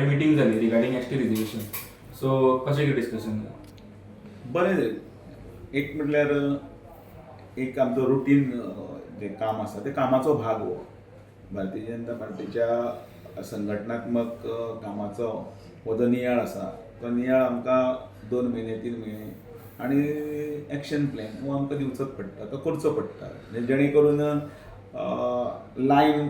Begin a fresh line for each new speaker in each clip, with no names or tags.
Meeting झाली regarding ST reservation. So कशें कितें डिस्कशन
बरें एक म्हटल्यार एक आमचो रुटीन जे काम आसा ते कामाचो भाग हो भारतीय जनता पार्टीच्या संघटनात्मक कामाचो हो जो नियाळ आसा तो नियाळ आमकां 2 म्हयने 3 म्हयने आनी एक्शन प्लॅन हो आमकां दिवचोच पडटा, तो करचो पडटा. जेणे करून लायन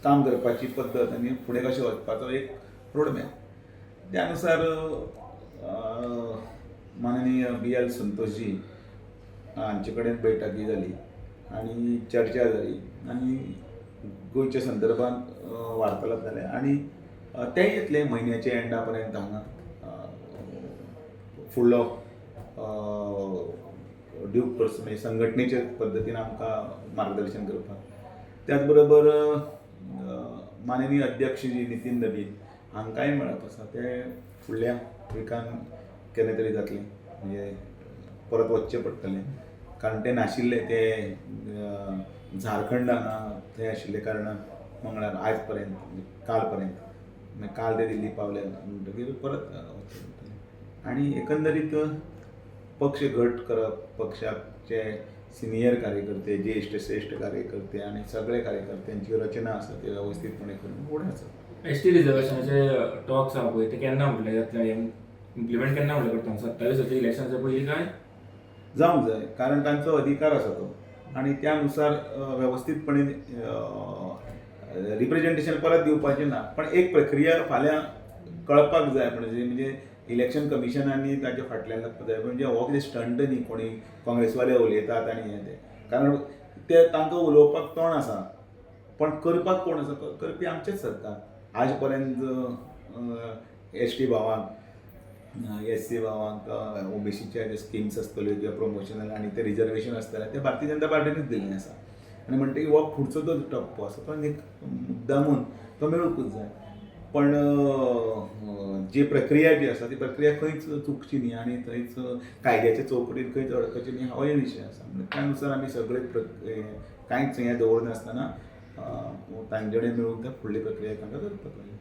काम करपाची पद्दत आनी फुडें कशें वचपाचो एक रोडमॅप त्या अनुसार माननीय BL संतोषजी हांचे कडेन बैठकी जाली आनी चर्चा जाली आनी गोंयच्या संदर्भांत वार्तालाप जाले आनी ते येतले म्हयन्याच्या एंडा पर्यंत हांगा फुडलो ड्यूक पर्सन म्हणजे संघटनेच्या पद्दतीन आमकां मार्गदर्शन करपाक. त्याच बरोबर माननीय अध्यक्ष जी नितीन दबीत हांकांय मेळप आसा ते फुडल्या विकान केन्ना तरी जातलें म्हणजे परत वचचें पडटलें कारण ते नाशिल्ले ते झारखंड हांगा थंय आशिल्ले कारणान मंगळार आयज पर्यंत काल पर्यंत काल ते दिल्ली पावले म्हणटकीर परत वचचें पडटलें. आनी एकंदरीत पक्ष घट करप पक्षाचे सिनियर कार्यकर्ते ज्येश्ठ श्रेष्ठ कार्यकर्ते आनी सगळे कार्यकर्त्यांची रचना आसा ती वेवस्थीतपणे करून फुडें आसा.
एसटी रिजर्वेशनाचे टॉक्स आहा पळय ते केन्ना म्हटले जातले इम्प्लिमेंट केन्ना म्हटलें करता 27 इलेक्शनाच्या पयलीं काय
जावंक जाय कारण तांचो अधिकार आसा तो आनी त्या अनुसार वेवस्थीतपणे रिप्रेझेंटेशन परत दिवपाचें ना पण एक प्रक्रिया फाल्यां कळपाक जाय म्हणजे इलेक्शन कमिशनांनी ताचे फाटल्यान लागपाक जाय म्हणजे हो कितें स्टंट न्ही कोणी काँग्रेसवाले उलयतात आनी हें तें कारण ते तांकां उलोवपाक तोंड आसा पण करपाक कोण आसा करपी आमचेच सरकार आज पर्यंत एसटी भावांक SC भावांक OBCच्या जे स्किम्स आसतल्यो किंवा प्रमोशनल आनी ते रिजर्वेशन आसतलें ते भारतीय जनता पार्टीनूच दिल्लें आसा आनी म्हणटकीर हो फुडचो जो टप्पो आसा तो मुद्दामून तो मेळूंकूच जाय पण जी प्रक्रिया जी आसा ती प्रक्रिया खंयच चुकची न्ही आनी थंयच कायद्याच्या चौकटीन खंयच अडकची न्ही होय विशय आसा म्हणजे त्या अनुसार आमी सगळे कांयच हें दवरनासतना तांचे कडेन मेळून त्या फुडली प्रक्रिया तांकां करपाक लायली.